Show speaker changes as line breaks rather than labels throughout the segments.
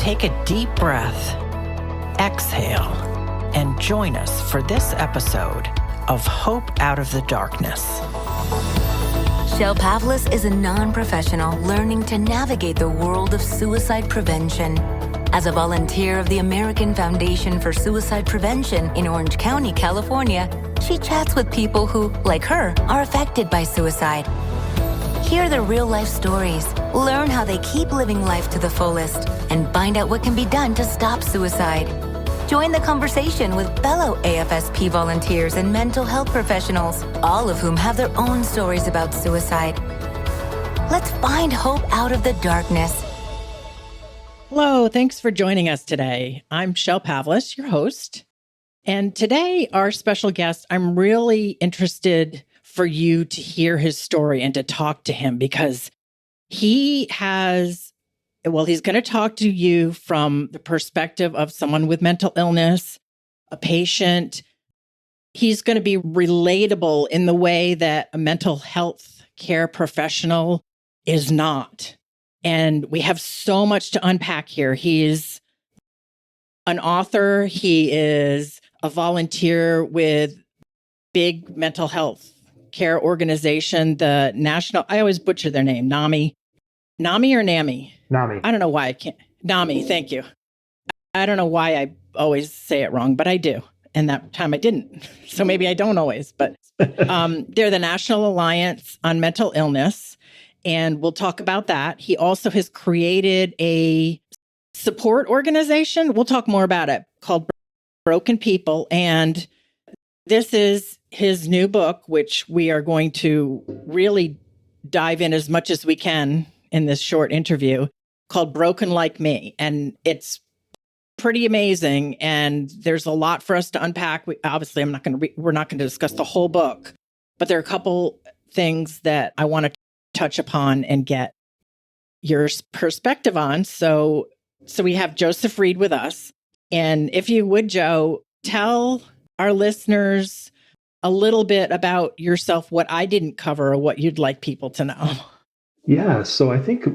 Take a deep breath, exhale, and join us for this episode of Hope Out of the Darkness.
Shell Pavlis is a non-professional learning to navigate the world of suicide prevention. As a volunteer of the American Foundation for Suicide Prevention in Orange County, California, she chats with people who, like her, are affected by suicide. Hear their real-life stories, learn how they keep living life to the fullest, and find out what can be done to stop suicide. Join the conversation with fellow AFSP volunteers and mental health professionals, all of whom have their own stories about suicide. Let's find hope out of the darkness.
Hello, thanks for joining us today. I'm Shell Pavlis, your host. And today, our special guest, I'm really interested for you to hear his story and to talk to him because he's going to talk to you from the perspective of someone with mental illness, a patient. He's going to be relatable in the way that a mental health care professional is not. And we have so much to unpack here. He's an author. He is a volunteer with big mental health care organization, the National, I always butcher their name, NAMI. NAMI or NAMI?
NAMI.
I don't know why I can't. NAMI, thank you. I don't know why I always say it wrong, but I do. And that time I didn't. So maybe I don't always, but they're the National Alliance on Mental Illness. And we'll talk about that. He also has created a support organization. We'll talk more about it, called Broken People. And this is his new book, which we are going to really dive in as much as we can in this short interview, called Broken Like Me. And it's pretty amazing. And there's a lot for us to unpack. Obviously, we're not going to discuss the whole book, but there are a couple things that I want to touch upon and get your perspective on. So we have Joseph Reid with us. And if you would, Joe, tell our listeners a little bit about yourself, what I didn't cover, or what you'd like people to know.
Yeah. So I think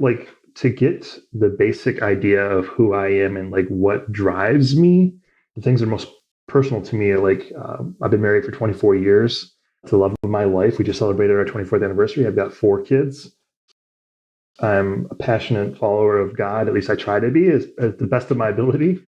to get the basic idea of who I am and what drives me, the things that are most personal to me are I've been married for 24 years to the love of my life. We just celebrated our 24th anniversary. I've got 4 kids. I'm a passionate follower of God. At least I try to be as the best of my ability.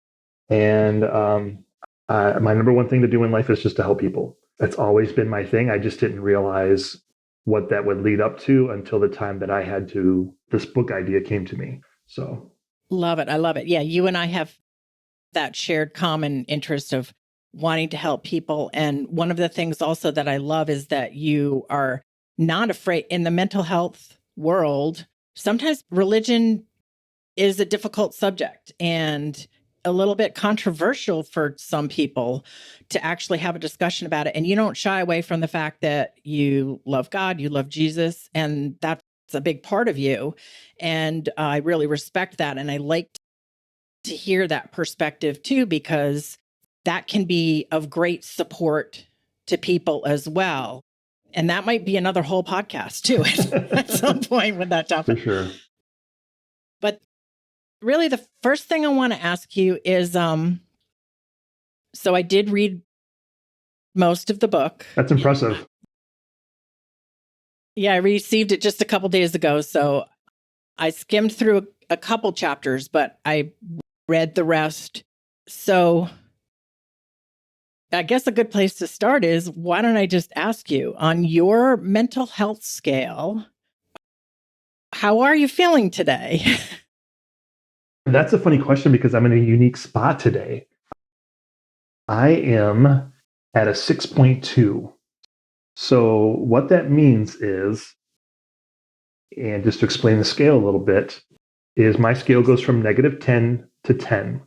And my number one thing to do in life is just to help people. That's always been my thing. I just didn't realize what that would lead up to until the time that this book idea came to me. So
love it. I love it. Yeah. You and I have that shared common interest of wanting to help people. And one of the things also that I love is that you are not afraid in the mental health world. Sometimes religion is a difficult subject and a little bit controversial for some people to actually have a discussion about it. And you don't shy away from the fact that you love God, you love Jesus, and that's a big part of you. And I really respect that. And I like to hear that perspective too, because that can be of great support to people as well. And that might be another whole podcast too at some point with that topic.
For sure.
But really, the first thing I want to ask you is, so I did read most of the book.
That's impressive.
Yeah, I received it just a couple days ago. So I skimmed through a couple chapters, but I read the rest. So I guess a good place to start is, why don't I just ask you, on your mental health scale, how are you feeling today?
That's a funny question because I'm in a unique spot today. I am at a 6.2. So what that means is, and just to explain the scale a little bit, is my scale goes from -10 to 10.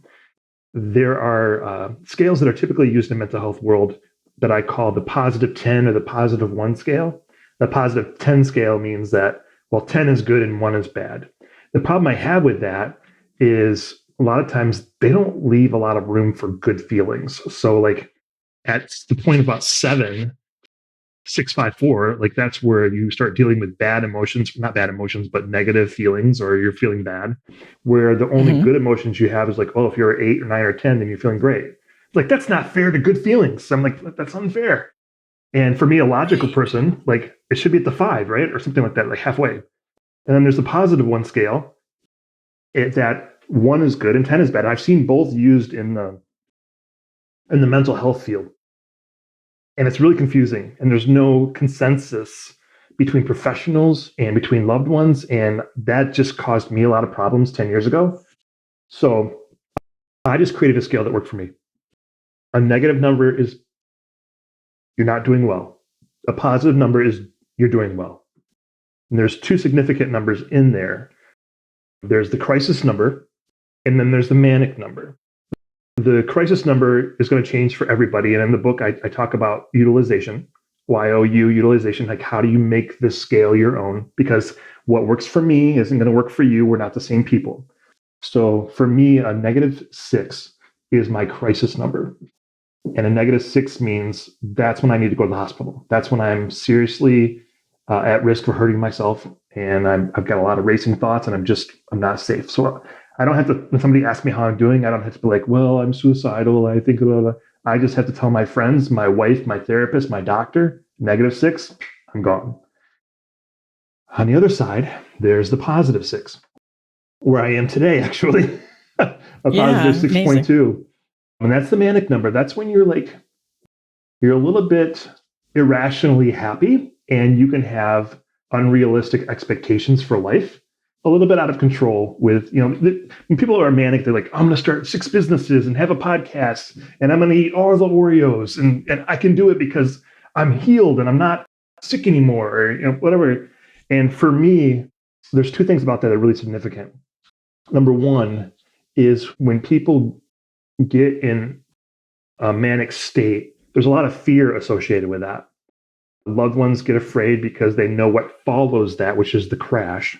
There are scales that are typically used in the mental health world that I call the +10 or the +1 scale. The +10 scale means that, 10 is good and 1 is bad. The problem I have with that is a lot of times they don't leave a lot of room for good feelings. So at the point of about 7, 654, like that's where you start dealing with bad emotions, not bad emotions, but negative feelings, or you're feeling bad, where the only good emotions you have is like, oh, if you're 8 or 9 or 10, then you're feeling great. Like, that's not fair to good feelings. I'm like, that's unfair. And for me, a logical person, like, it should be at the 5, right? Or something like that, like halfway. And then there's the positive 1 scale, that 1 is good and 10 is bad. And I've seen both used in the mental health field. And it's really confusing. And there's no consensus between professionals and between loved ones. And that just caused me a lot of problems 10 years ago. So I just created a scale that worked for me. A negative number is you're not doing well. A positive number is you're doing well. And there's 2 significant numbers in there. There's the crisis number, and then there's the manic number. The crisis number is going to change for everybody. And in the book, I talk about utilization, YOU, utilization, like how do you make this scale your own? Because what works for me isn't going to work for you. We're not the same people. So for me, a -6 is my crisis number. And a -6 means that's when I need to go to the hospital. That's when I'm seriously at risk for hurting myself. And I've got a lot of racing thoughts and I'm not safe. So I don't have to, when somebody asks me how I'm doing, I don't have to be like, well, I'm suicidal. I think, blah, blah. I just have to tell my friends, my wife, my therapist, my doctor, -6, I'm gone. On the other side, there's the +6, where I am today, actually, a positive 6.2. And that's the manic number. That's when you're a little bit irrationally happy and you can have unrealistic expectations for life. A little bit out of control with, when people are manic, they're like, I'm going to start 6 businesses and have a podcast and I'm going to eat all the Oreos and I can do it because I'm healed and I'm not sick anymore or, whatever. And for me, there's 2 things about that are really significant. Number 1 is when people get in a manic state, there's a lot of fear associated with that. Loved ones get afraid because they know what follows that, which is the crash.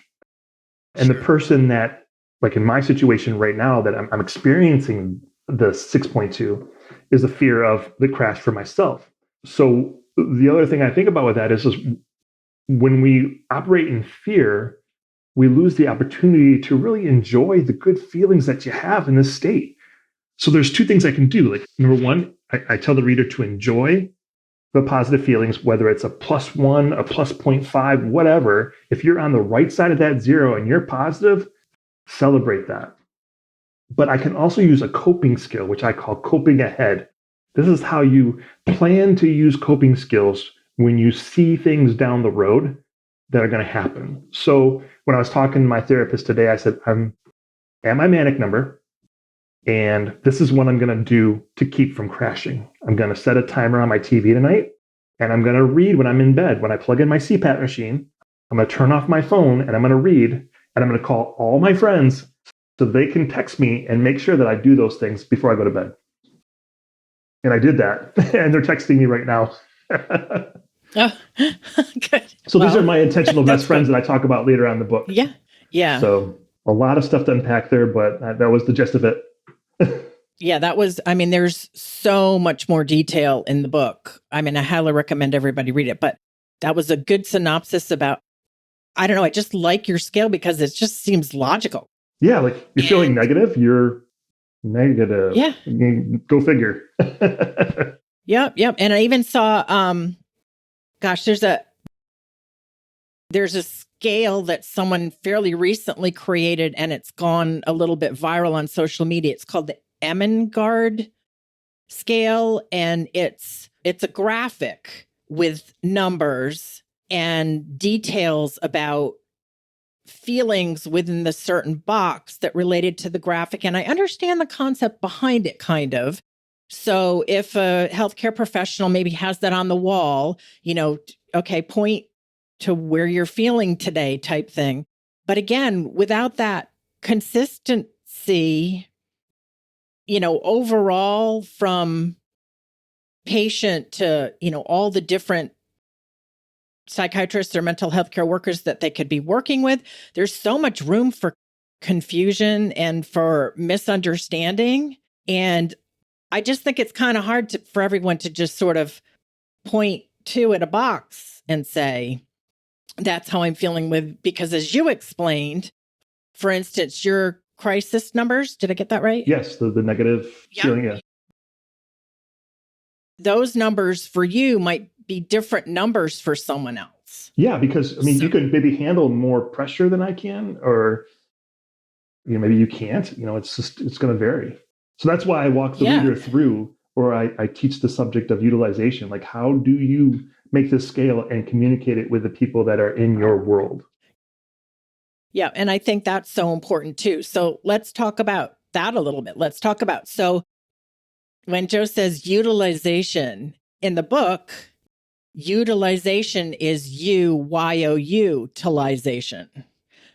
And the person that, like in my situation right now, that I'm experiencing the 6.2 is the fear of the crash for myself. So the other thing I think about with that is when we operate in fear, we lose the opportunity to really enjoy the good feelings that you have in this state. So there's 2 things I can do. Like, number 1, I tell the reader to enjoy the positive feelings, whether it's a +1, a +0.5, whatever. If you're on the right side of that 0 and you're positive, celebrate that. But I can also use a coping skill, which I call coping ahead. This is how you plan to use coping skills when you see things down the road that are going to happen. So when I was talking to my therapist today, I said, I'm at my manic number. And this is what I'm going to do to keep from crashing. I'm going to set a timer on my TV tonight, and I'm going to read when I'm in bed. When I plug in my CPAP machine, I'm going to turn off my phone, and I'm going to read, and I'm going to call all my friends so they can text me and make sure that I do those things before I go to bed. And I did that, and they're texting me right now.
Oh, good.
So these are my intentional best friends that I talk about later on in the book.
Yeah, yeah.
So a lot of stuff to unpack there, but that was the gist of it.
Yeah, there's so much more detail in the book. I highly recommend everybody read it, but that was a good synopsis about, I don't know, I just like your scale because it just seems logical. Yeah, like you're feeling negative, you're negative. Yeah. Go figure. Yep. And I even saw, there's a scale that someone fairly recently created, and it's gone a little bit viral on social media. It's called the Ammon scale, and it's a graphic with numbers and details about feelings within the certain box that related to the graphic. And I understand the concept behind it, kind of. So if a healthcare professional maybe has that on the wall, okay, point to where you're feeling today type thing. But again, without that consistency, overall from patient to, all the different psychiatrists or mental health care workers that they could be working with, there's so much room for confusion and for misunderstanding. And I just think it's kind of hard for everyone to just sort of point two in a box and say, that's how I'm feeling with, because as you explained, for instance, your crisis numbers, did I get that right?
Yes, the negative feeling, yeah.
Those numbers for you might be different numbers for someone else.
Yeah, because I mean, you can maybe handle more pressure than I can, or maybe you can't. It's going to vary. So that's why I walk the reader through, or I teach the subject of utilization. Like, how do you make this scale and communicate it with the people that are in your world?
Yeah, and I think that's so important too. So let's talk about that a little bit. Let's talk about, so when Joe says utilization in the book, utilization is utilization.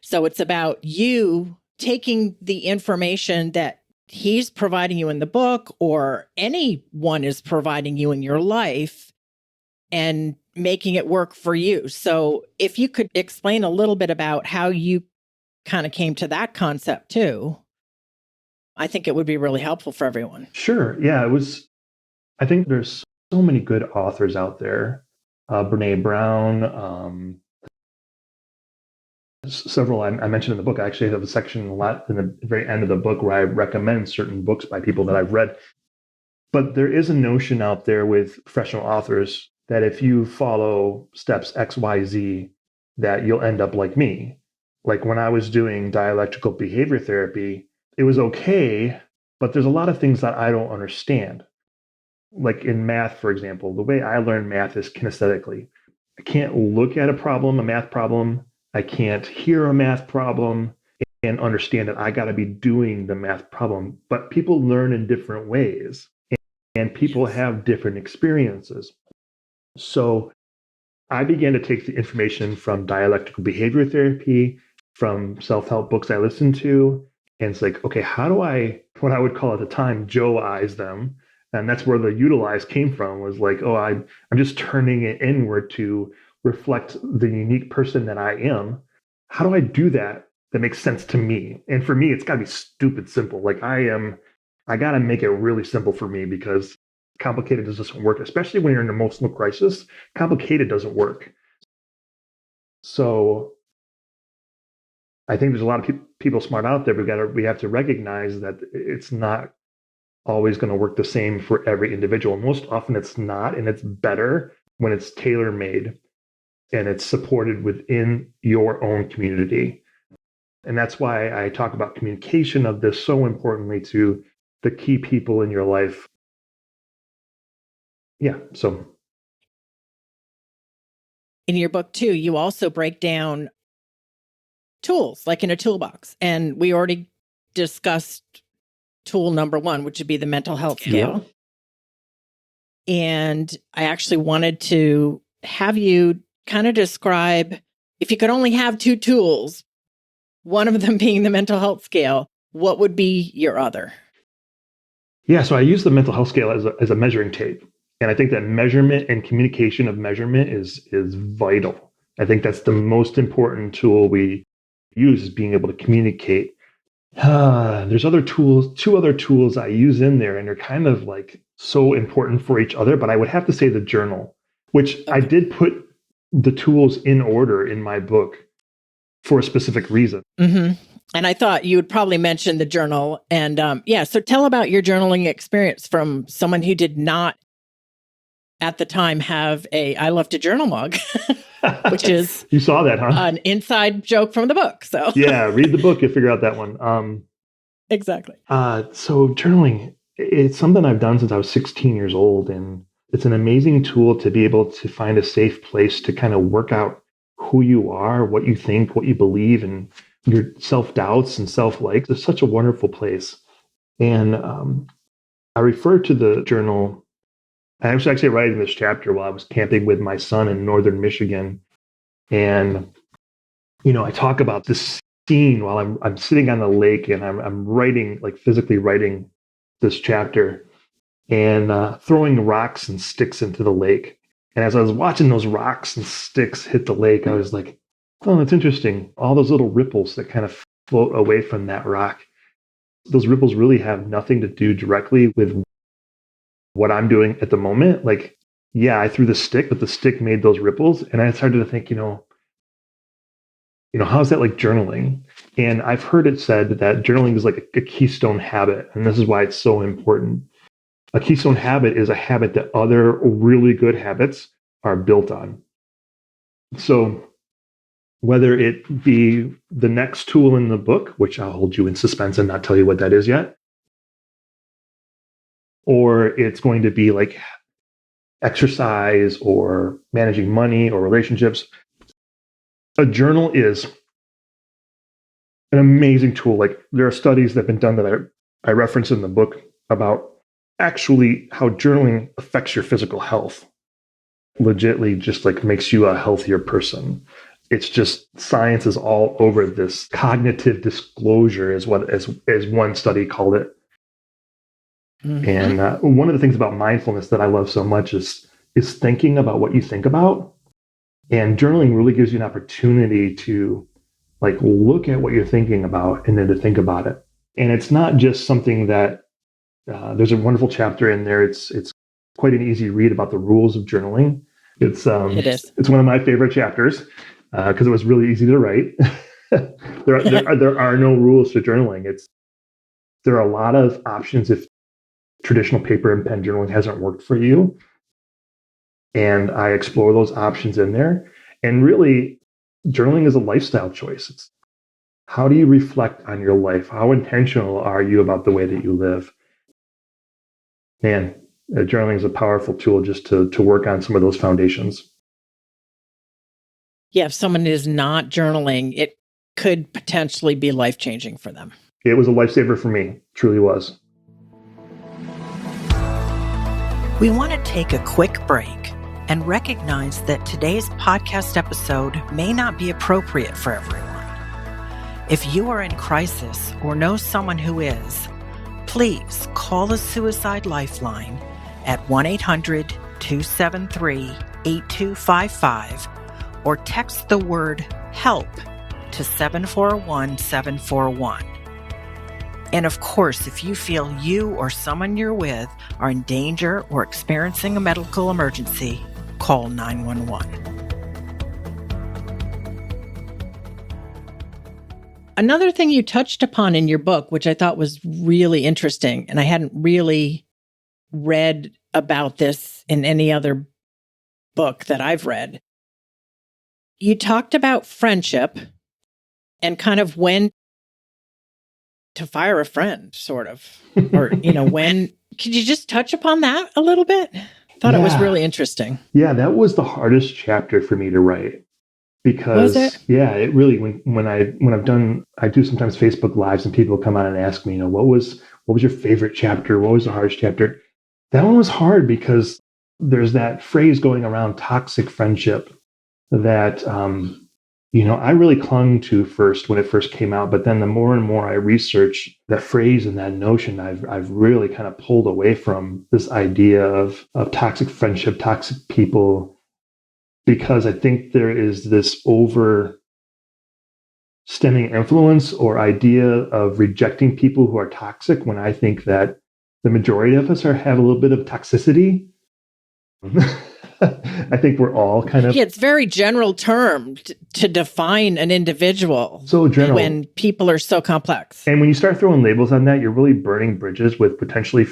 So it's about you taking the information that he's providing you in the book, or anyone is providing you in your life, and making it work for you. So if you could explain a little bit about how you kind of came to that concept too, I think it would be really helpful for everyone.
Sure. Yeah, I think there's so many good authors out there. Brene Brown, several I mentioned in the book. I actually have a section a lot in the very end of the book where I recommend certain books by people that I've read. But there is a notion out there with professional authors that if you follow steps X, Y, Z, that you'll end up like me. Like when I was doing dialectical behavior therapy, it was okay, but there's a lot of things that I don't understand. Like in math, for example, the way I learn math is kinesthetically. I can't look at a math problem. I can't hear a math problem and understand that I got to be doing the math problem. But people learn in different ways, and people have different experiences. So I began to take the information from dialectical behavior therapy, from self-help books I listened to, and it's like, okay, how do I, what I would call at the time, Joe-ize them? And that's where the utilize came from, was like, oh, I'm just turning it inward to reflect the unique person that I am. How do I do that makes sense to me? And for me, it's got to be stupid simple. Like I got to make it really simple for me, because complicated doesn't work, especially when you're in an emotional crisis. Complicated doesn't work. So I think there's a lot of people smart out there. We have to recognize that it's not always going to work the same for every individual. Most often it's not, and it's better when it's tailor-made and it's supported within your own community. And that's why I talk about communication of this so importantly to the key people in your life. Yeah, so.
In your book too, you also break down tools, like in a toolbox. And we already discussed tool number 1, which would be the mental health scale. Yeah. And I actually wanted to have you kind of describe, if you could only have 2 tools, one of them being the mental health scale, what would be your other?
Yeah, so I use the mental health scale as a measuring tape. And I think that measurement and communication of measurement is vital. I think that's the most important tool we use, is being able to communicate. There's 2 other tools I use in there, and they're kind of like so important for each other, but I would have to say the journal, which I did put the tools in order in my book for a specific reason.
Mm-hmm. And I thought you would probably mention the journal. And so tell about your journaling experience from someone who did not at the time have a I Love to Journal mug, which is
you saw that, huh?
An inside joke from the book. So
yeah, read the book, you'll figure out that one.
Exactly.
So journaling, it's something I've done since I was 16 years old, and it's an amazing tool to be able to find a safe place to kind of work out who you are, what you think, what you believe, and your self-doubts and self-likes. It's such a wonderful place. And I refer to the journal. I was actually writing this chapter while I was camping with my son in northern Michigan. And, I talk about this scene while I'm sitting on the lake, and I'm writing, like physically writing this chapter, and throwing rocks and sticks into the lake. And as I was watching those rocks and sticks hit the lake, I was like, oh, that's interesting. All those little ripples that kind of float away from that rock. Those ripples really have nothing to do directly with what I'm doing at the moment. Like yeah, I threw the stick, but the stick made those ripples. And I started to think, how's that like journaling? And I've heard it said that journaling is like a keystone habit. And this is why it's so important. A keystone habit is a habit that other really good habits are built on. So whether it be the next tool in the book, which I'll hold you in suspense and not tell you what that is yet, or it's going to be like exercise or managing money or relationships, a journal is an amazing tool. Like there are studies that have been done that I reference in the book about actually how journaling affects your physical health. Legitly just like makes you a healthier person. It's just science is all over this. Cognitive disclosure is what as one study called it. Mm-hmm. And one of the things about mindfulness that I love so much is thinking about what you think about. And journaling really gives you an opportunity to like look at what you're thinking about and then to think about it. And it's not just something that there's a wonderful chapter in there. It's quite an easy read about the rules of journaling. It is. It's one of my favorite chapters because it was really easy to write. there are no rules to journaling. There are a lot of options if traditional paper and pen journaling hasn't worked for you. And I explore those options in there. And really, journaling is a lifestyle choice. It's how do you reflect on your life? How intentional are you about the way that you live? Man, journaling is a powerful tool just to work on some of those foundations.
Yeah, if someone is not journaling, it could potentially be life-changing for them.
It was a lifesaver for me, truly was.
We want to take a quick break and recognize that today's podcast episode may not be appropriate for everyone. If you are in crisis or know someone who is, please call the Suicide Lifeline at 1-800-273-8255 or text the word HELP to 741-741. And of course, if you feel you or someone you're with are in danger or experiencing a medical emergency, call 911.
Another thing you touched upon in your book, which I thought was really interesting, and I hadn't really read about this in any other book that I've read. You talked about friendship and kind of when to fire a friend, sort of, or, when. Could you just touch upon that a little bit? I thought it was really interesting.
Yeah, that was the hardest chapter for me to write. Because it really when I've done, I do sometimes Facebook Lives and people come on and ask me, what was your favorite chapter? What was the hardest chapter? That one was hard because there's that phrase going around, toxic friendship, that I really clung to first when it first came out. But then the more and more I research that phrase and that notion, I've really kind of pulled away from this idea of toxic friendship, toxic people. Because I think there is this overstemming influence or idea of rejecting people who are toxic, when I think that the majority of us have a little bit of toxicity. I think we're all kind of...
Yeah, it's very general term to define an individual.
So general.
When people are so complex.
And when you start throwing labels on that, you're really burning bridges with potentially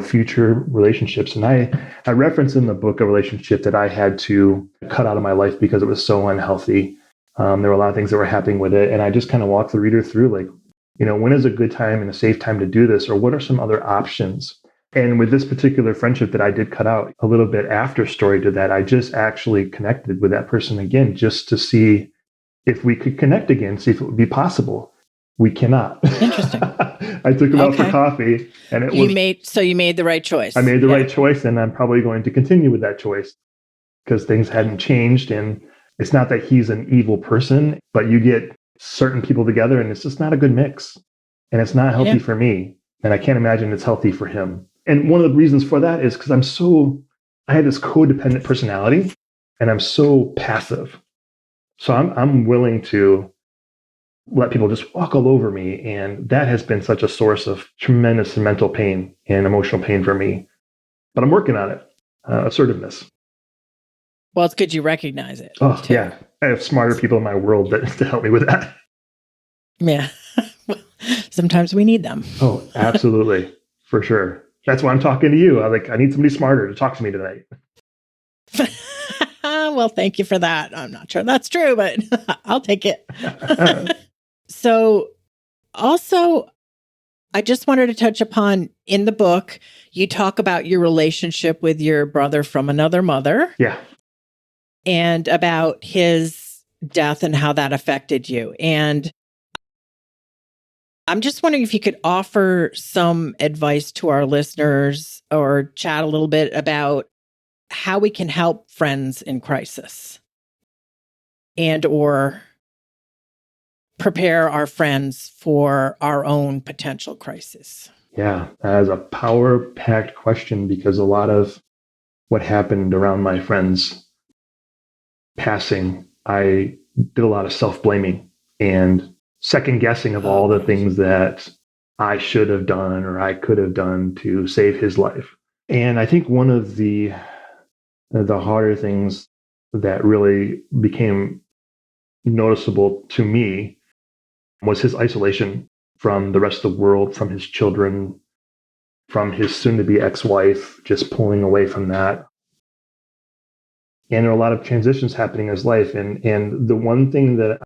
future relationships. And I reference in the book a relationship that I had to cut out of my life because it was so unhealthy. There were a lot of things that were happening with it. And I just kind of walked the reader through when is a good time and a safe time to do this? Or what are some other options? And with this particular friendship that I did cut out a little bit after story to that, I just actually connected with that person again, just to see if we could connect again, see if it would be possible. We cannot.
Interesting.
I took him out for coffee, and
you made the right choice.
I made the right choice, and I'm probably going to continue with that choice because things hadn't changed. And it's not that he's an evil person, but you get certain people together, and it's just not a good mix, and it's not healthy for me, and I can't imagine it's healthy for him. And one of the reasons for that is because I had this codependent personality, and I'm so passive. So I'm willing to let people just walk all over me. And that has been such a source of tremendous mental pain and emotional pain for me. But I'm working on it. assertiveness.
Well, it's good you recognize it.
Oh,
too.
yeah. I have smarter people in my world to help me with that.
Yeah. Sometimes we need them.
Oh, absolutely. For sure. That's why I'm talking to you. I need somebody smarter to talk to me tonight.
Well, thank you for that. I'm not sure that's true, but I'll take it. So also, I just wanted to touch upon, in the book, you talk about your relationship with your brother from another mother.
Yeah.
And about his death and how that affected you. And I'm just wondering if you could offer some advice to our listeners or chat a little bit about how we can help friends in crisis and or prepare our friends for our own potential crisis.
Yeah, that is a power-packed question, because a lot of what happened around my friends passing, I did a lot of self-blaming and second guessing of all the things that I should have done or I could have done to save his life. And I think one of the harder things that really became noticeable to me was his isolation from the rest of the world, from his children, from his soon-to-be ex-wife, just pulling away from that. And there are a lot of transitions happening in his life. And the one thing that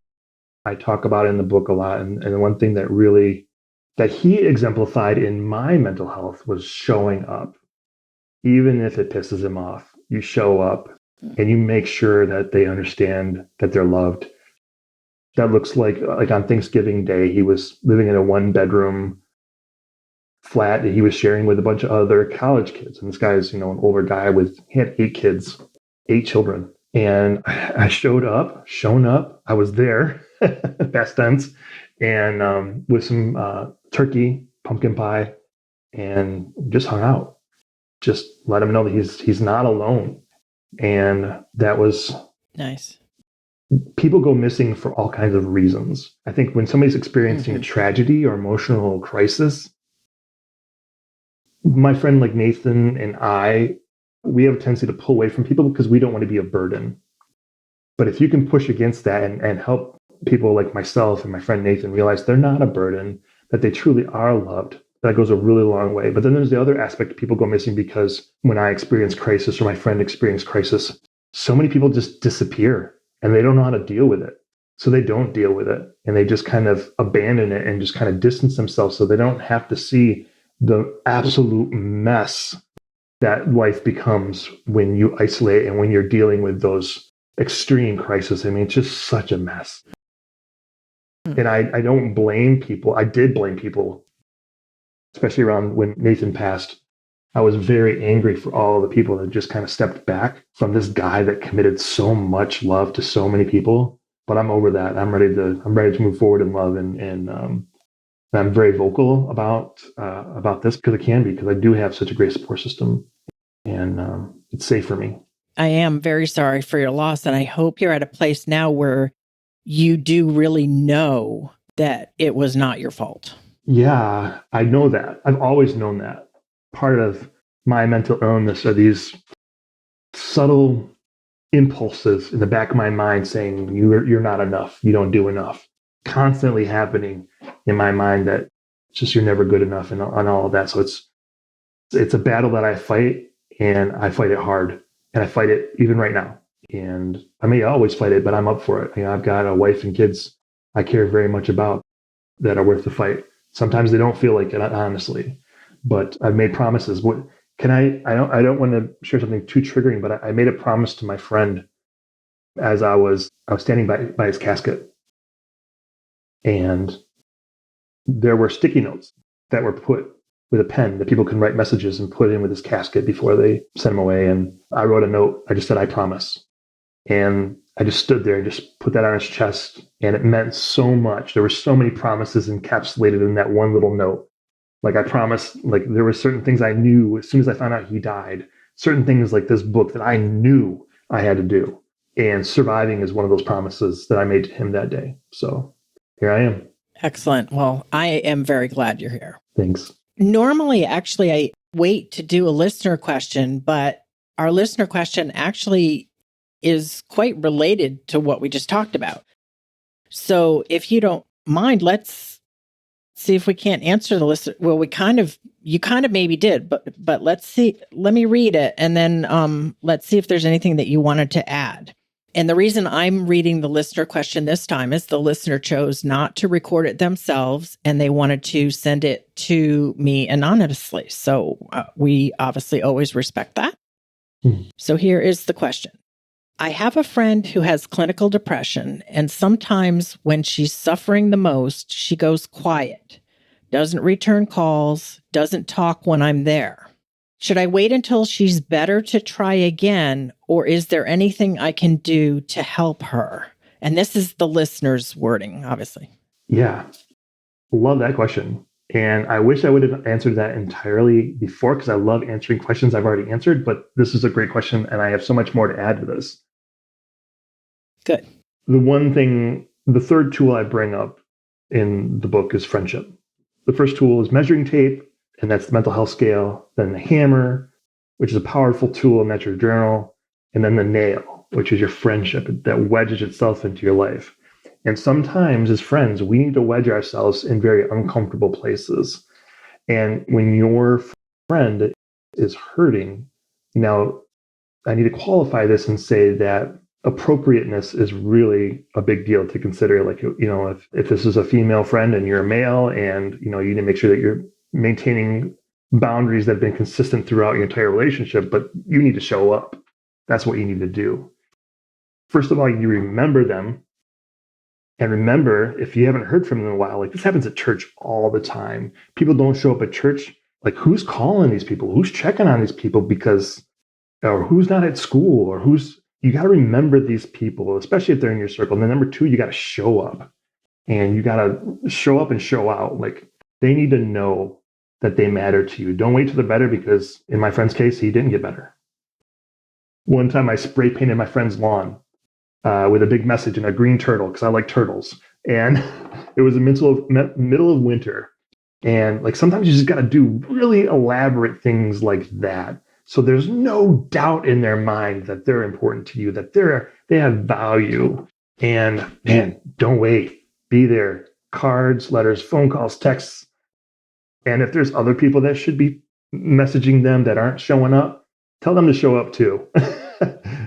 I talk about in the book a lot, and the one thing that he exemplified in my mental health, was showing up. Even if it pisses him off, you show up and you make sure that they understand that they're loved. That looks like on Thanksgiving Day, he was living in a 1-bedroom flat that he was sharing with a bunch of other college kids. And this guy's, an older guy he had 8 kids, 8 children. And I shown up, I was there, past tense, and with some turkey, pumpkin pie, and just hung out. Just let him know that he's not alone. And that was
nice.
People go missing for all kinds of reasons. I think when somebody's experiencing a tragedy or emotional crisis, my friend like Nathan and we have a tendency to pull away from people because we don't want to be a burden. But if you can push against that and help people like myself and my friend Nathan realize they're not a burden, that they truly are loved, that goes a really long way. But then there's the other aspect: people go missing because when I experience crisis or my friend experienced crisis, so many people just disappear and they don't know how to deal with it. So they don't deal with it and they just kind of abandon it and just kind of distance themselves so they don't have to see the absolute mess that life becomes when you isolate and when you're dealing with those extreme crises. I mean, it's just such a mess. And I don't blame people. I did blame people, especially around when Nathan passed. I was very angry for all the people that just kind of stepped back from this guy that committed so much love to so many people. But I'm over that. I'm ready to move forward in love, and I'm very vocal about this because I do have such a great support system, and it's safe for me.
I am very sorry for your loss, and I hope you're at a place now where you do really know that it was not your fault.
Yeah, I know that. I've always known that. Part of my mental illness are these subtle impulses in the back of my mind saying, you're not enough, you don't do enough. Constantly happening in my mind that just you're never good enough and all of that. So it's a battle that I fight, and I fight it hard, and I fight it even right now. And I may always fight it, but I'm up for it. I've got a wife and kids I care very much about that are worth the fight. Sometimes they don't feel like it, honestly, but I've made promises. I don't want to share something too triggering, but I made a promise to my friend as I was standing by his casket, and there were sticky notes that were put with a pen that people can write messages and put in with his casket before they send him away. And I wrote a note. I just said, "I promise." And I just stood there and just put that on his chest. And it meant so much. There were so many promises encapsulated in that one little note. Like I promised, like there were certain things I knew as soon as I found out he died, certain things like this book that I knew I had to do. And surviving is one of those promises that I made to him that day. So here I am.
Excellent. Well, I am very glad you're here.
Thanks.
Normally, actually, I wait to do a listener question, but our listener question actually is quite related to what we just talked about. So if you don't mind, let's see if we can't answer the listener. Well, you kind of maybe did, but let's see. Let me read it, and then let's see if there's anything that you wanted to add. And the reason I'm reading the listener question this time is the listener chose not to record it themselves, and they wanted to send it to me anonymously. So we obviously always respect that. So here is the question. I have a friend who has clinical depression, and sometimes when she's suffering the most, she goes quiet, doesn't return calls, doesn't talk when I'm there. Should I wait until she's better to try again, or is there anything I can do to help her? And this is the listener's wording, obviously.
Yeah. Love that question. And I wish I would have answered that entirely before, because I love answering questions I've already answered, but this is a great question, and I have so much more to add to this.
Good.
The third tool I bring up in the book is friendship. The first tool is measuring tape, and that's the mental health scale. Then the hammer, which is a powerful tool in that your journal. And then the nail, which is your friendship that wedges itself into your life. And sometimes as friends, we need to wedge ourselves in very uncomfortable places. And when your friend is hurting, now I need to qualify this and say that appropriateness is really a big deal to consider. Like, if this is a female friend and you're a male, and, you need to make sure that you're maintaining boundaries that have been consistent throughout your entire relationship, but you need to show up. That's what you need to do. First of all, you remember them. And remember, if you haven't heard from them in a while, like this happens at church all the time. People don't show up at church. Like, who's calling these people? Who's checking on these people? Or who's not at school? Or you got to remember these people, especially if they're in your circle. And then number two, you got to show up. And you got to show up and show out. Like, they need to know that they matter to you. Don't wait till they're better, because in my friend's case, he didn't get better. One time I spray painted my friend's lawn with a big message and a green turtle, because I like turtles. And it was the middle of winter. And like, sometimes you just got to do really elaborate things like that. So there's no doubt in their mind that they're important to you, that they have value. And man, don't wait. Be there. Cards, letters, phone calls, texts. And if there's other people that should be messaging them that aren't showing up, tell them to show up too.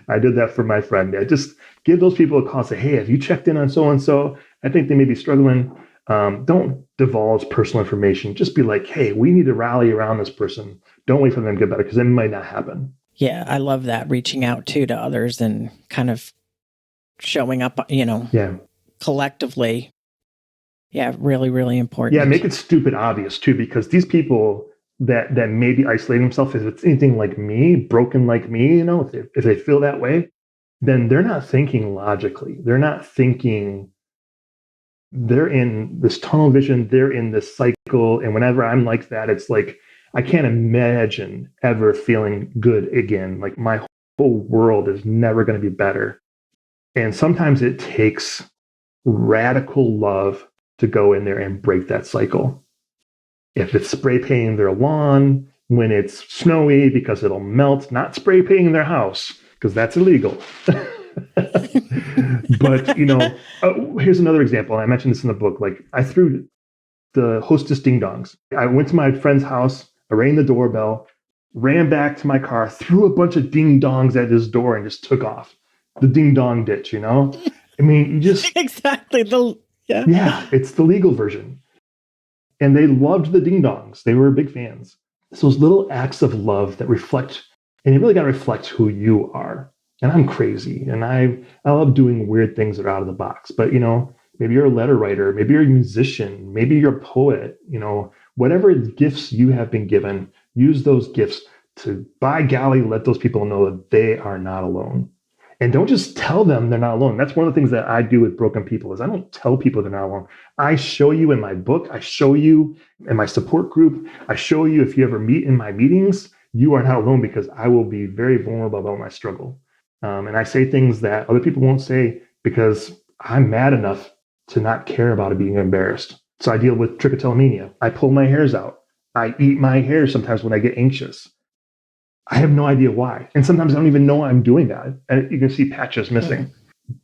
I did that for my friend. I just give those people a call, say, hey, have you checked in on so-and-so? I think they may be struggling. Don't divulge personal information. Just be like, hey, we need to rally around this person. Don't wait for them to get better, because it might not happen.
Yeah, I love that. Reaching out to others and kind of showing up, collectively. Yeah, really, really important.
Yeah, make it stupid obvious too, because these people that maybe isolate themselves, if it's anything like me, broken like me, if they feel that way, then they're not thinking logically. They're not thinking, they're in this tunnel vision, they're in this cycle. And whenever I'm like that, it's like, I can't imagine ever feeling good again. Like, my whole world is never going to be better. And sometimes it takes radical love to go in there and break that cycle. If it's spray painting their lawn when it's snowy because it'll melt, not spray painting their house, because that's illegal. But, here's another example. I mentioned this in the book. Like, I threw the hostess ding-dongs. I went to my friend's house, I rang the doorbell, ran back to my car, threw a bunch of ding-dongs at his door, and just took off. The ding-dong ditch, I mean, you just...
Exactly.
Yeah, it's the legal version. And they loved the ding-dongs. They were big fans. It's those little acts of love that reflect, and you really got to reflect who you are. And I'm crazy, and I love doing weird things that are out of the box. But, maybe you're a letter writer, maybe you're a musician, maybe you're a poet, whatever gifts you have been given, use those gifts to, by golly, let those people know that they are not alone. And don't just tell them they're not alone. That's one of the things that I do with broken people, is I don't tell people they're not alone. I show you in my book, I show you in my support group, I show you if you ever meet in my meetings, you are not alone, because I will be very vulnerable about my struggle. And I say things that other people won't say, because I'm mad enough to not care about it being embarrassed. So I deal with trichotillomania. I pull my hairs out. I eat my hair sometimes when I get anxious. I have no idea why. And sometimes I don't even know I'm doing that. And you can see patches missing.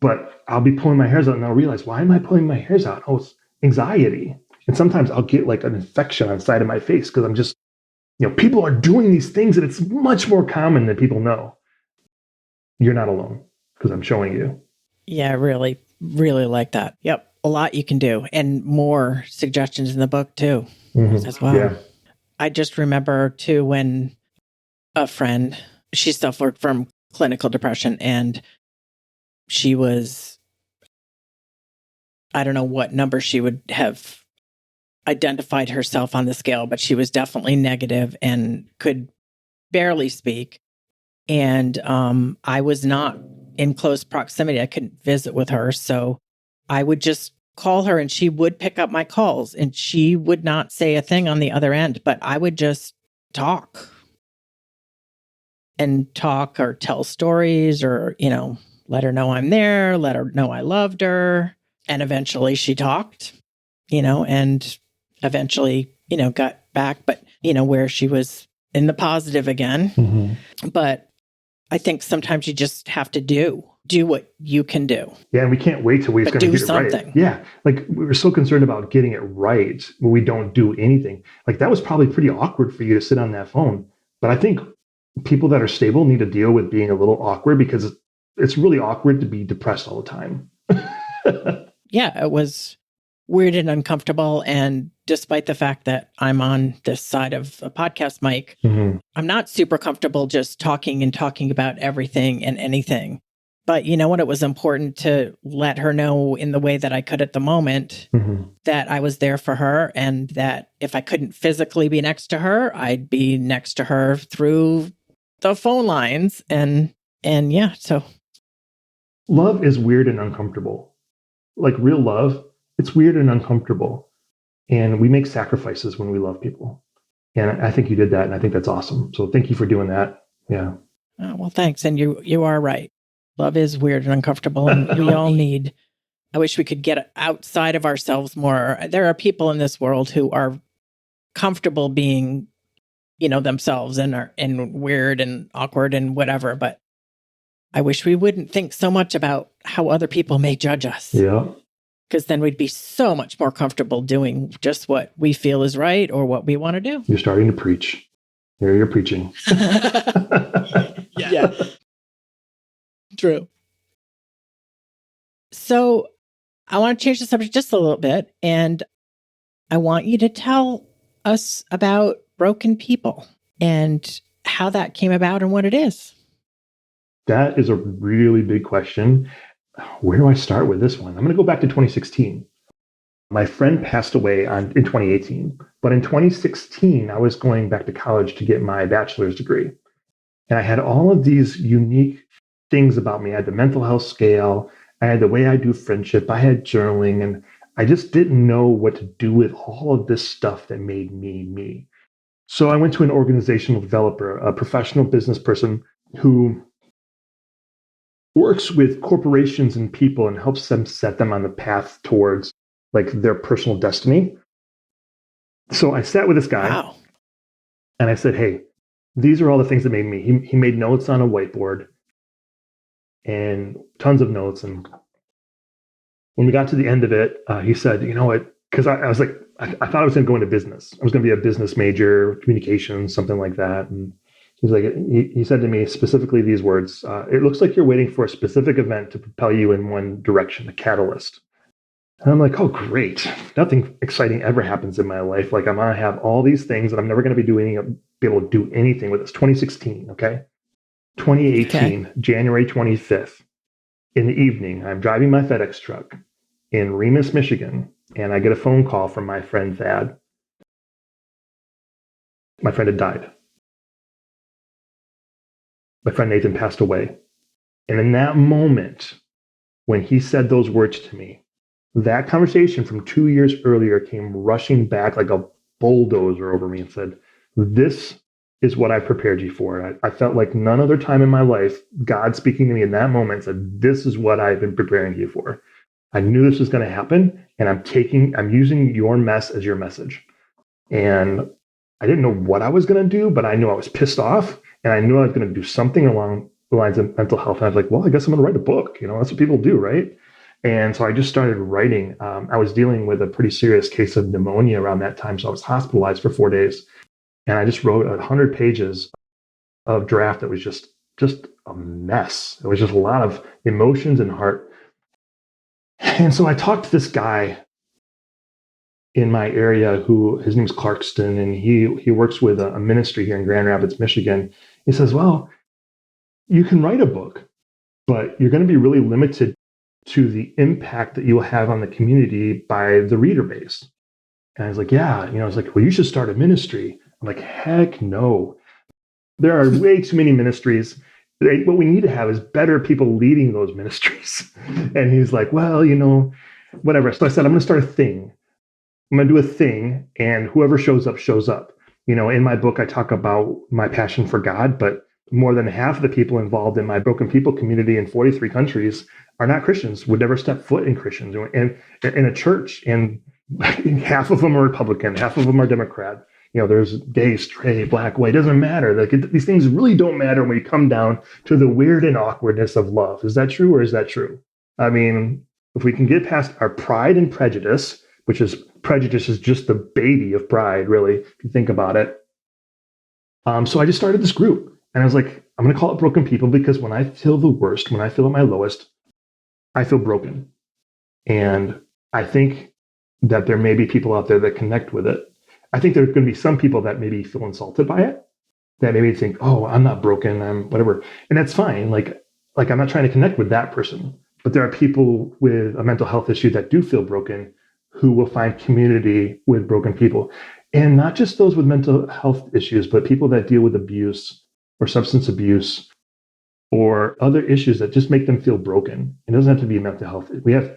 But I'll be pulling my hairs out and I'll realize, why am I pulling my hairs out? Oh, it's anxiety. And sometimes I'll get like an infection on the side of my face because I'm just, people are doing these things and it's much more common than people know. You're not alone because I'm showing you.
Yeah, I really, really like that. Yep. A lot you can do, and more suggestions in the book too, as well.
Yeah.
I just remember too, when a friend, she suffered from clinical depression, and she was, I don't know what number she would have identified herself on the scale, but she was definitely negative and could barely speak. And I was not in close proximity. I couldn't visit with her. So I would just call her and she would pick up my calls and she would not say a thing on the other end, but I would just talk or tell stories or, let her know I'm there, let her know I loved her. And eventually she talked, and eventually, got back, but, where she was in the positive again. But I think sometimes you just have to do what you can do.
Yeah, and we can't wait till we're going to get it right. Yeah, like we were so concerned about getting it right when we don't do anything. Like that was probably pretty awkward for you to sit on that phone. But I think people that are stable need to deal with being a little awkward because it's really awkward to be depressed all the time.
Yeah, it was weird and uncomfortable. And despite the fact that I'm on this side of a podcast mic, I'm not super comfortable just talking about everything and anything. But you know what? It was important to let her know in the way that I could at the moment that I was there for her, and that if I couldn't physically be next to her, I'd be next to her through the phone lines. And yeah, so.
Love is weird and uncomfortable. Like real love, it's weird and uncomfortable. And we make sacrifices when we love people. And I think you did that. And I think that's awesome. So thank you for doing that. Yeah.
Oh, well, thanks. And you are right. Love is weird and uncomfortable. And we all need, I wish we could get outside of ourselves more. There are people in this world who are comfortable being, themselves and weird and awkward and whatever. But I wish we wouldn't think so much about how other people may judge us.
Yeah.
Because then we'd be so much more comfortable doing just what we feel is right or what we want to do.
You're starting to preach. There you're preaching.
Yeah. True. So I want to change the subject just a little bit. And I want you to tell us about broken people and how that came about and what it is.
That is a really big question. Where do I start with this one? I'm going to go back to 2016. My friend passed away in 2018. But in 2016, I was going back to college to get my bachelor's degree. And I had all of these unique things about me. I had the mental health scale. I had the way I do friendship. I had journaling. And I just didn't know what to do with all of this stuff that made me me. So I went to an organizational developer, a professional business person who works with corporations and people and helps them set them on the path towards like their personal destiny. So I sat with this guy.
Wow.
And I said, hey, these are all the things that made me. He made notes on a whiteboard and tons of notes. And when we got to the end of it, he said, you know what? Because I was like, I thought I was going to go into business. I was going to be a business major, communications, something like that. And he's like, he said to me specifically these words, it looks like you're waiting for a specific event to propel you in one direction, a catalyst. And I'm like, oh, great. Nothing exciting ever happens in my life. Like I'm going to have all these things and I'm never going to be able to do anything with this. 2016, okay? 2018, okay. January 25th, in the evening, I'm driving my FedEx truck in Remus, Michigan, and I get a phone call from my friend Thad. My friend had died. My friend Nathan passed away. And in that moment, when he said those words to me, that conversation from 2 years earlier came rushing back like a bulldozer over me and said, this is what I prepared you for. I felt like none other time in my life, God speaking to me in that moment said, this is what I've been preparing you for. I knew this was going to happen, and I'm using your mess as your message. And I didn't know what I was going to do, but I knew I was pissed off, And I knew I was going to do something along the lines of mental health. And I was like, well, I guess I'm going to write a book. That's what people do, right? And so I just started writing. I was dealing with a pretty serious case of pneumonia around that time. So I was hospitalized for 4 days. And I just wrote 100 pages of draft that was just a mess. It was just a lot of emotions and heart. And so I talked to this guy in my area who, his name's Clarkston, and he works with a ministry here in Grand Rapids, Michigan. He says, well, you can write a book, but you're going to be really limited to the impact that you will have on the community by the reader base. And I was like, yeah, I was like, well, you should start a ministry. I'm like, heck no. There are way too many ministries. What we need to have is better people leading those ministries. And he's like, well, whatever. So I said, I'm going to start a thing. I'm going to do a thing, and whoever shows up, shows up. In my book, I talk about my passion for God, but more than half of the people involved in my Broken People community in 43 countries are not Christians, would never step foot in Christians and in a church. And half of them are Republican, half of them are Democrat. There's gay, straight, black, white, doesn't matter. These things really don't matter when you come down to the weird and awkwardness of love. Is that true, or is that true? I mean, if we can get past our pride and prejudice, prejudice is just the baby of pride, really, if you think about it. So I just started this group, and I was like, I'm going to call it Broken People, because when I feel the worst, when I feel at my lowest, I feel broken. And I think that there may be people out there that connect with it. I think there are going to be some people that maybe feel insulted by it, that maybe think, oh, I'm not broken, I'm whatever. And that's fine. Like I'm not trying to connect with that person. But there are people with a mental health issue that do feel broken, who will find community with broken people. And not just those with mental health issues, but people that deal with abuse or substance abuse or other issues that just make them feel broken. It doesn't have to be mental health. We have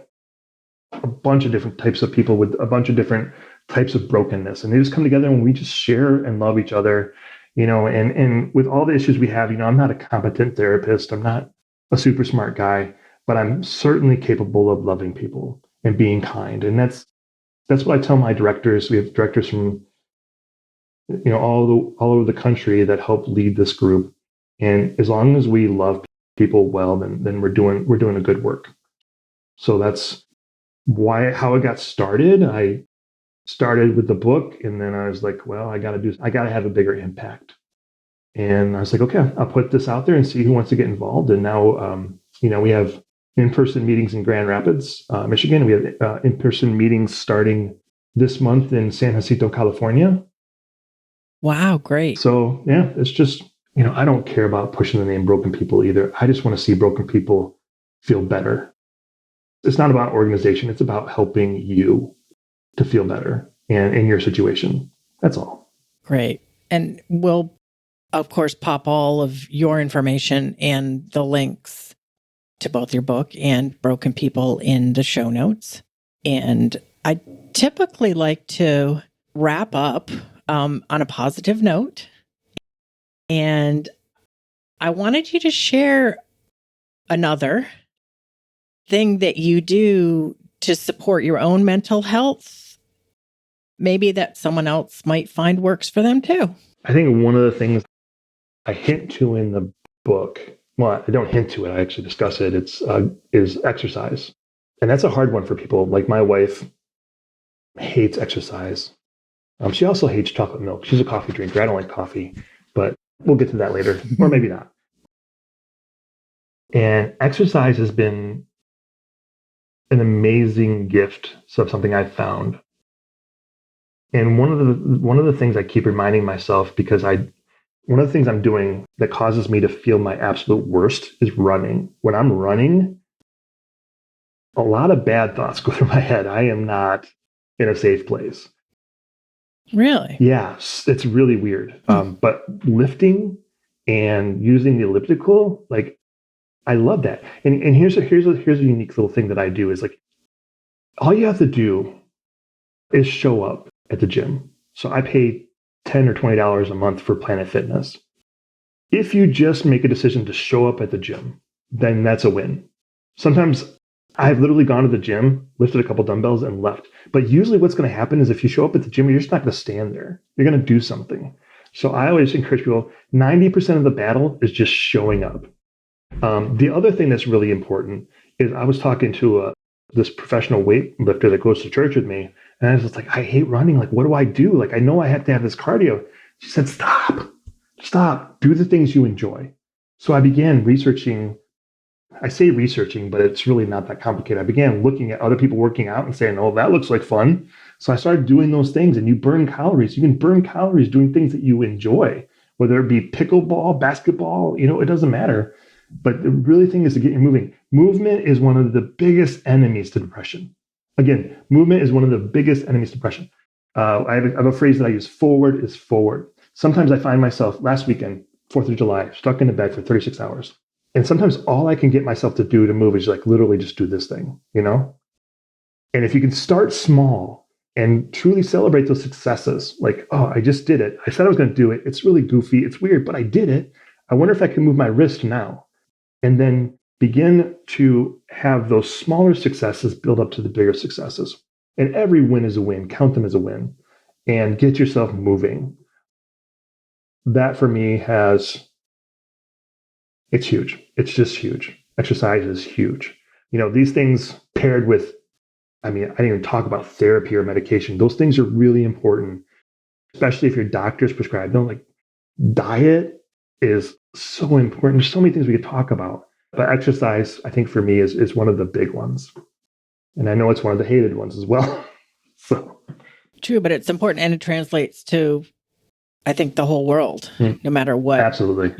a bunch of different types of people with a bunch of different types of brokenness. And they just come together and we just share and love each other, and with all the issues we have, I'm not a competent therapist. I'm not a super smart guy, but I'm certainly capable of loving people and being kind. And that's what I tell my directors. We have directors from all over the country that help lead this group. And as long as we love people well, then we're doing a good work. So that's how it got started. I started with the book, and then I was like, well, I got to have a bigger impact. And I was like, okay, I'll put this out there and see who wants to get involved. And now, we have in-person meetings in Grand Rapids, Michigan. We have in-person meetings starting this month in San Jacinto, California.
Wow, great.
So yeah, it's just, I don't care about pushing the name Broken People either. I just want to see broken people feel better. It's not about organization. It's about helping you to feel better and in your situation. That's all.
Great. And we'll, of course, pop all of your information and the links to both your book and Broken People in the show notes. And I typically like to wrap up on a positive note. And I wanted you to share another thing that you do to support your own mental health, maybe that someone else might find works for them too.
I think one of the things I hint to in the book, well, I don't hint to it, I actually discuss it, is exercise. And that's a hard one for people. Like my wife hates exercise. She also hates chocolate milk. She's a coffee drinker. I don't like coffee, but we'll get to that later, or maybe not. And exercise has been an amazing gift of something I've found. And one of the things I keep reminding myself, because one of the things I'm doing that causes me to feel my absolute worst is running. When I'm running, a lot of bad thoughts go through my head. I am not in a safe place.
Really?
Yes, it's really weird. But lifting and using the elliptical, like, I love that. And here's a unique little thing that I do is, like, all you have to do is show up at the gym. So I pay $10 or $20 a month for Planet Fitness. If you just make a decision to show up at the gym, then that's a win. Sometimes I've literally gone to the gym, lifted a couple dumbbells, and left. But usually what's going to happen is if you show up at the gym, you're just not going to stand there. You're going to do something. So I always encourage people, 90% of the battle is just showing up. The other thing that's really important is I was talking to this professional weightlifter that goes to church with me. And I was just like, I hate running. Like, what do I do? Like, I know I have to have this cardio. She said, stop, do the things you enjoy. So I began researching. I say researching, but it's really not that complicated. I began looking at other people working out and saying, oh, that looks like fun. So I started doing those things, and you burn calories. You can burn calories doing things that you enjoy, whether it be pickleball, basketball, it doesn't matter. But the really thing is to get you moving. Movement is one of the biggest enemies to depression. Again, movement is one of the biggest enemies to depression. I have a phrase that I use, forward is forward. Sometimes I find myself, last weekend, 4th of July, stuck in a bed for 36 hours. And sometimes all I can get myself to do to move is like literally just do this thing, And if you can start small and truly celebrate those successes, like, oh, I just did it. I said I was going to do it. It's really goofy. It's weird, but I did it. I wonder if I can move my wrist now. And then begin to have those smaller successes build up to the bigger successes. And every win is a win. Count them as a win. And get yourself moving. That for me it's huge. It's just huge. Exercise is huge. These things paired with, I didn't even talk about therapy or medication. Those things are really important, especially if your doctor's prescribed them. Like, diet is so important. There's so many things we could talk about. But exercise, I think for me, is one of the big ones. And I know it's one of the hated ones as well. So
true, but it's important, and it translates to, I think, the whole world, no matter what.
Absolutely.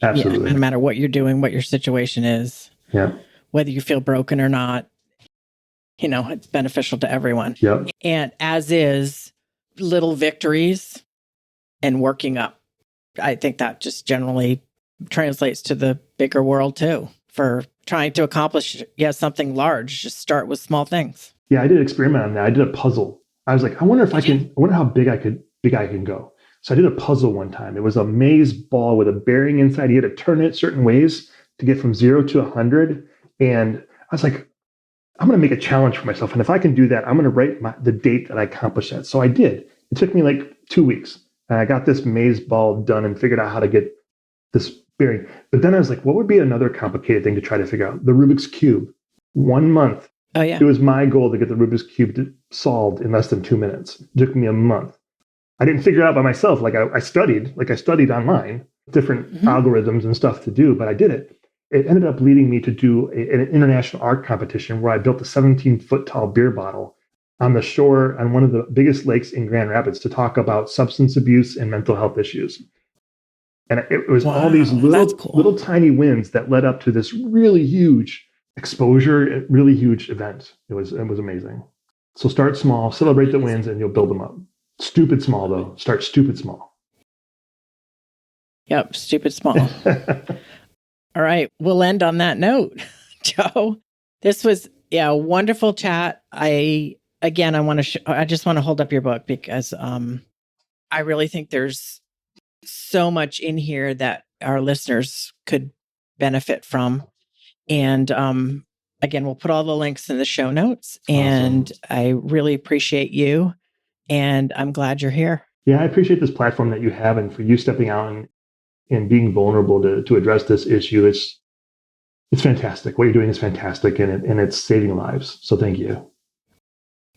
No matter what you're doing, what your situation is, whether you feel broken or not, it's beneficial to everyone.
Yeah.
And as is little victories and working up. I think that just generally translates to the bigger world too. For trying to accomplish, something large, just start with small things.
Yeah, I did an experiment on that. I did a puzzle. I was like, I wonder how big I can go. So I did a puzzle one time. It was a maze ball with a bearing inside. You had to turn it certain ways to get from 0 to 100. And I was like, I'm going to make a challenge for myself. And if I can do that, I'm going to write the date that I accomplished that. So I did. It took me like 2 weeks. And I got this maze ball done and figured out how to get this bearing. But then I was like, what would be another complicated thing to try to figure out? The Rubik's Cube. 1 month.
Oh, yeah.
It was my goal to get the Rubik's Cube solved in less than 2 minutes. It took me a month. I didn't figure it out by myself. I studied online, different algorithms and stuff to do, but I did it. It ended up leading me to do an international art competition where I built a 17-foot tall beer bottle on the shore on one of the biggest lakes in Grand Rapids to talk about substance abuse and mental health issues. And it was all these little tiny wins that led up to this really huge exposure, really huge event. It was amazing. So start small, celebrate the wins, and you'll build them up. Stupid small, though. Start stupid small.
Yep, stupid small. All right, we'll end on that note. Joe, this was a wonderful chat. I just want to hold up your book because I really think there's so much in here that our listeners could benefit from. And again, we'll put all the links in the show notes. And awesome. I really appreciate you. And I'm glad you're here.
Yeah, I appreciate this platform that you have, and for you stepping out and being vulnerable to address this issue. It's fantastic. What you're doing is fantastic, and it's saving lives. So thank you.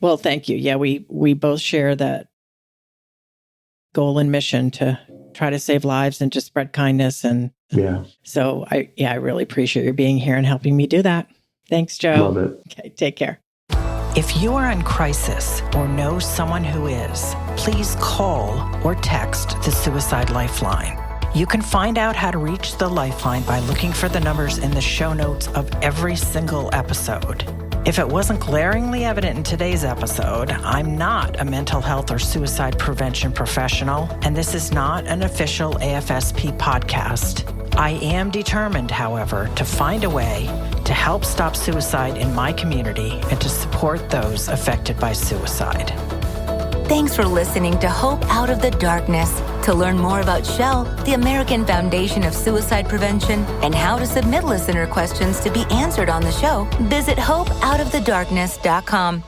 Well, thank you. Yeah, we both share that goal and mission to try to save lives and to spread kindness. And so I really appreciate you being here and helping me do that. Thanks, Joe.
Love it.
Okay, take care.
If you are in crisis or know someone who is, please call or text the Suicide Lifeline. You can find out how to reach the Lifeline by looking for the numbers in the show notes of every single episode. If it wasn't glaringly evident in today's episode, I'm not a mental health or suicide prevention professional, and this is not an official AFSP podcast. I am determined, however, to find a way to help stop suicide in my community and to support those affected by suicide.
Thanks for listening to Hope Out of the Darkness. To learn more about Shell, the American Foundation of Suicide Prevention, and how to submit listener questions to be answered on the show, visit hopeoutofthedarkness.com.